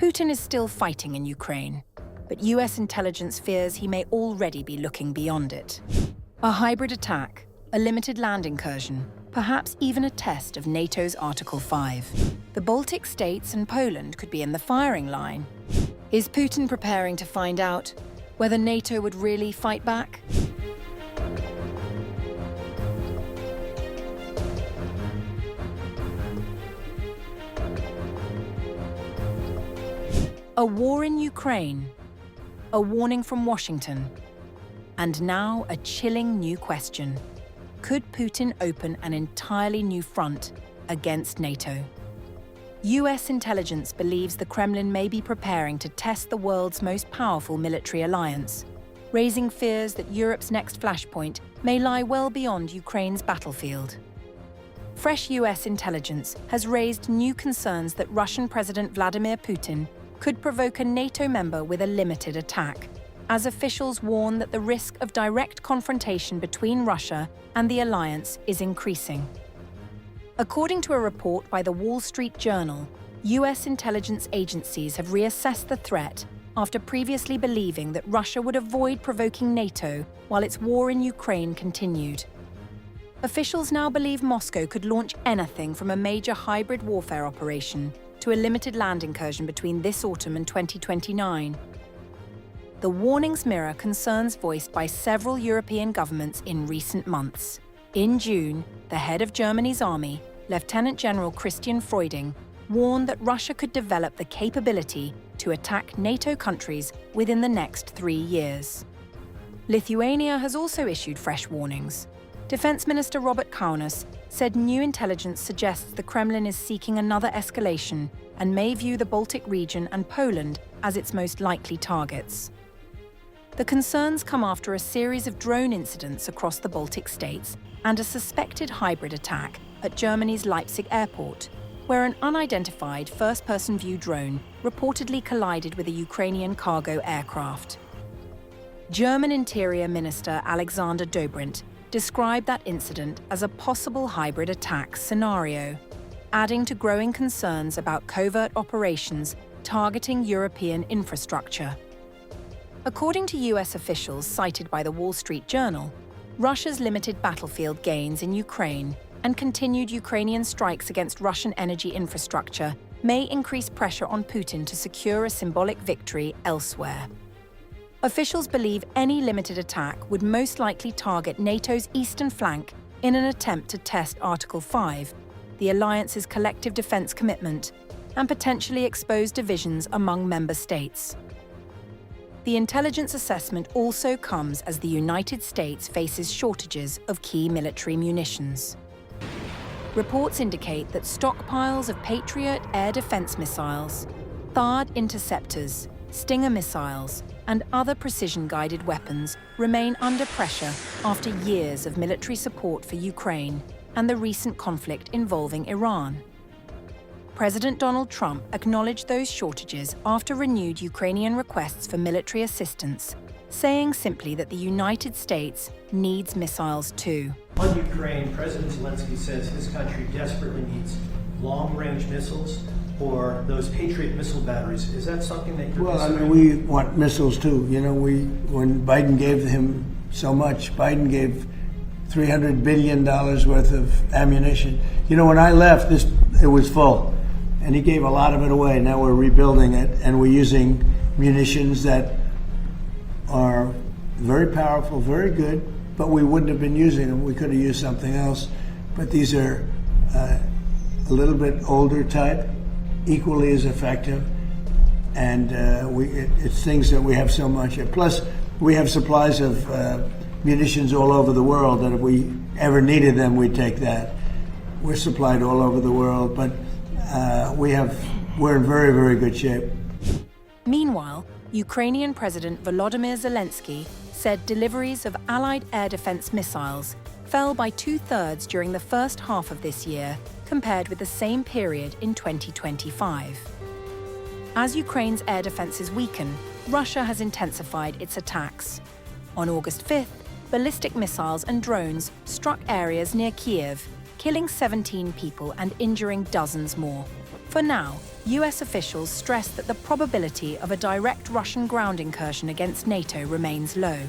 Putin is still fighting in Ukraine, but US intelligence fears he may already be looking beyond it. A hybrid attack, a limited land incursion, perhaps even a test of NATO's Article 5. The Baltic states and Poland could be in the firing line. Is Putin preparing to find out whether NATO would really fight back? A war in Ukraine, a warning from Washington, and now a chilling new question. Could Putin open an entirely new front against NATO? US intelligence believes the Kremlin may be preparing to test the world's most powerful military alliance, raising fears that Europe's next flashpoint may lie well beyond Ukraine's battlefield. Fresh US intelligence has raised new concerns that Russian President Vladimir Putin could provoke a NATO member with a limited attack, as officials warn that the risk of direct confrontation between Russia and the alliance is increasing. According to a report by the Wall Street Journal, US intelligence agencies have reassessed the threat after previously believing that Russia would avoid provoking NATO while its war in Ukraine continued. Officials now believe Moscow could launch anything from a major hybrid warfare operation to a limited land incursion between this autumn and 2029. The warnings mirror concerns voiced by several European governments in recent months. In June, the head of Germany's army, Lieutenant General Christian Freuding, warned that Russia could develop the capability to attack NATO countries within the next 3 years. Lithuania has also issued fresh warnings. Defense Minister Robert Kaunas said new intelligence suggests the Kremlin is seeking another escalation and may view the Baltic region and Poland as its most likely targets. The concerns come after a series of drone incidents across the Baltic states and a suspected hybrid attack at Germany's Leipzig airport, where an unidentified first-person view drone reportedly collided with a Ukrainian cargo aircraft. German Interior Minister Alexander Dobrindt described that incident as a possible hybrid attack scenario, adding to growing concerns about covert operations targeting European infrastructure. According to US officials cited by the Wall Street Journal, Russia's limited battlefield gains in Ukraine and continued Ukrainian strikes against Russian energy infrastructure may increase pressure on Putin to secure a symbolic victory elsewhere. Officials believe any limited attack would most likely target NATO's eastern flank in an attempt to test Article 5, the alliance's collective defense commitment, and potentially expose divisions among member states. The intelligence assessment also comes as the United States faces shortages of key military munitions. Reports indicate that stockpiles of Patriot air defense missiles, THAAD interceptors, Stinger missiles, and other precision-guided weapons remain under pressure after years of military support for Ukraine and the recent conflict involving Iran. President Donald Trump acknowledged those shortages after renewed Ukrainian requests for military assistance, saying simply that the United States needs missiles too. On Ukraine, President Zelensky says his country desperately needs long-range missiles or those Patriot missile batteries. Is that something that you're considering? We want missiles too. You know, when Biden gave him so much, Biden gave $300 billion worth of ammunition. You know, when I left, it was full, and he gave a lot of it away. Now we're rebuilding it, and we're using munitions that are very powerful, very good, but we wouldn't have been using them. We could have used something else. But these are a little bit older type, equally as effective, and it's things that we have so much of. Plus, we have supplies of munitions all over the world that if we ever needed them, we'd take that. We're supplied all over the world, but we're in very, very good shape. Meanwhile, Ukrainian President Volodymyr Zelensky said deliveries of Allied air defense missiles fell by 2/3 during the first half of this year compared with the same period in 2025. As Ukraine's air defenses weaken, Russia has intensified its attacks. On August 5th, ballistic missiles and drones struck areas near Kyiv, killing 17 people and injuring dozens more. For now, US officials stress that the probability of a direct Russian ground incursion against NATO remains low.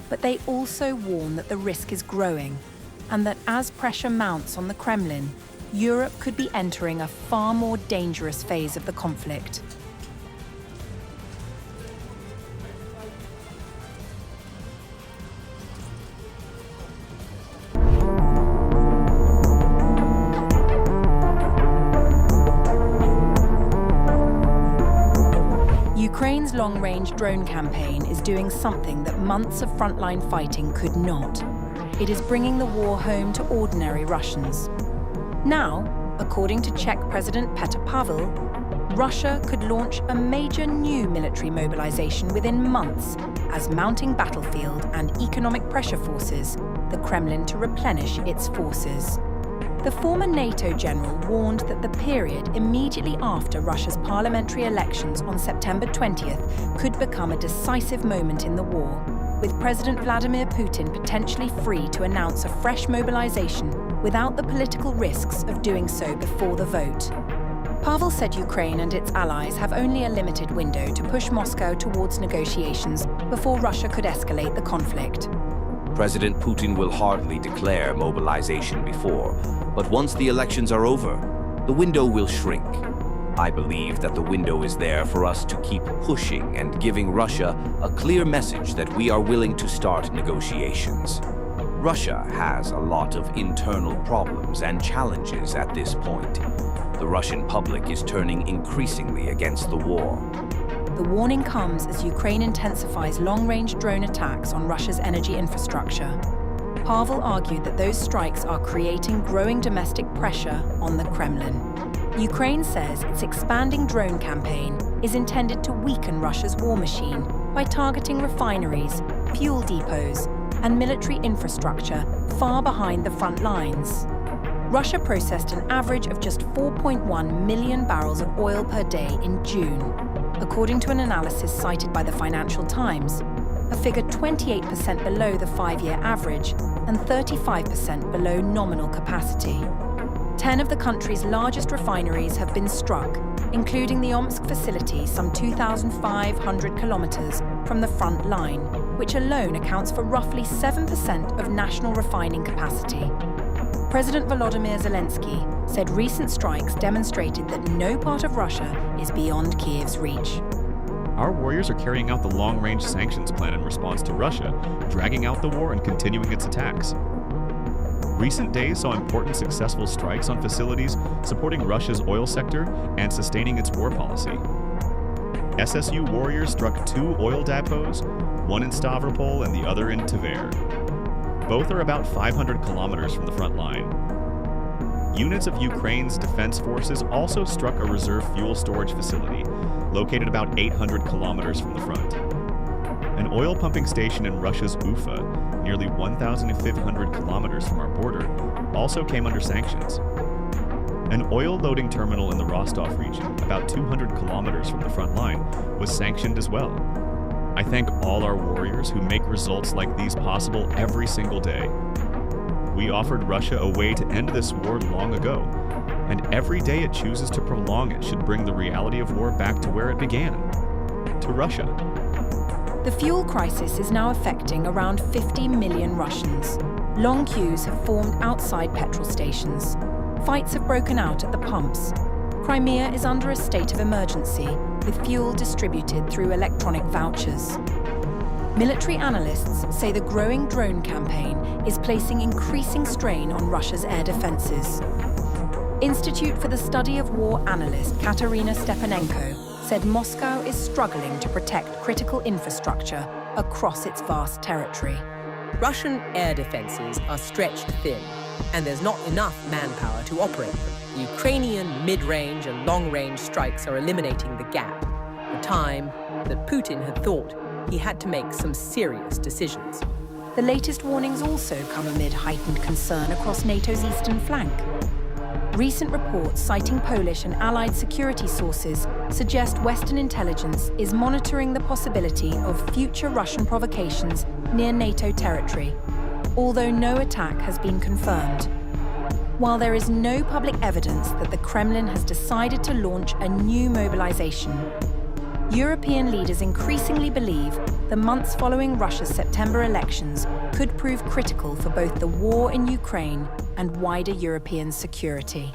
But they also warn that the risk is growing, and that as pressure mounts on the Kremlin, Europe could be entering a far more dangerous phase of the conflict. Ukraine's long-range drone campaign is doing something that months of frontline fighting could not. It is bringing the war home to ordinary Russians. Now, according to Czech President Petr Pavel, Russia could launch a major new military mobilization within months as mounting battlefield and economic pressure forces the Kremlin to replenish its forces. The former NATO general warned that the period immediately after Russia's parliamentary elections on September 20th could become a decisive moment in the war, with President Vladimir Putin potentially free to announce a fresh mobilization without the political risks of doing so before the vote. Pavel said Ukraine and its allies have only a limited window to push Moscow towards negotiations before Russia could escalate the conflict. President Putin will hardly declare mobilization before, but once the elections are over, the window will shrink. I believe that the window is there for us to keep pushing and giving Russia a clear message that we are willing to start negotiations. Russia has a lot of internal problems and challenges at this point. The Russian public is turning increasingly against the war. The warning comes as Ukraine intensifies long-range drone attacks on Russia's energy infrastructure. Pavel argued that those strikes are creating growing domestic pressure on the Kremlin. Ukraine says its expanding drone campaign is intended to weaken Russia's war machine by targeting refineries, fuel depots, and military infrastructure far behind the front lines. Russia processed an average of just 4.1 million barrels of oil per day in June, according to an analysis cited by the Financial Times, a figure 28% below the 5-year average and 35% below nominal capacity. 10 of the country's largest refineries have been struck, including the Omsk facility some 2,500 kilometers from the front line, which alone accounts for roughly 7% of national refining capacity. President Volodymyr Zelensky said recent strikes demonstrated that no part of Russia is beyond Kiev's reach. Our warriors are carrying out the long-range sanctions plan in response to Russia, dragging out the war and continuing its attacks. Recent days saw important successful strikes on facilities supporting Russia's oil sector and sustaining its war policy. SSU warriors struck 2 oil depots, one in Stavropol and the other in Tver. Both are about 500 kilometers from the front line. Units of Ukraine's defense forces also struck a reserve fuel storage facility, located about 800 kilometers from the front. An oil pumping station in Russia's Ufa, nearly 1,500 kilometers from our border, also came under sanctions. An oil loading terminal in the Rostov region, about 200 kilometers from the front line, was sanctioned as well. I thank all our warriors who make results like these possible every single day. We offered Russia a way to end this war long ago, and every day it chooses to prolong it should bring the reality of war back to where it began, to Russia. The fuel crisis is now affecting around 50 million Russians. Long queues have formed outside petrol stations. Fights have broken out at the pumps. Crimea is under a state of emergency, with fuel distributed through electronic vouchers. Military analysts say the growing drone campaign is placing increasing strain on Russia's air defenses. Institute for the Study of War analyst Katerina Stepanenko said Moscow is struggling to protect critical infrastructure across its vast territory. Russian air defenses are stretched thin, and there's not enough manpower to operate them. Ukrainian mid-range and long-range strikes are eliminating the gap, the time that Putin had thought he had to make some serious decisions. The latest warnings also come amid heightened concern across NATO's eastern flank. Recent reports citing Polish and Allied security sources suggest Western intelligence is monitoring the possibility of future Russian provocations near NATO territory, although no attack has been confirmed. While there is no public evidence that the Kremlin has decided to launch a new mobilization, European leaders increasingly believe the months following Russia's September elections could prove critical for both the war in Ukraine and wider European security.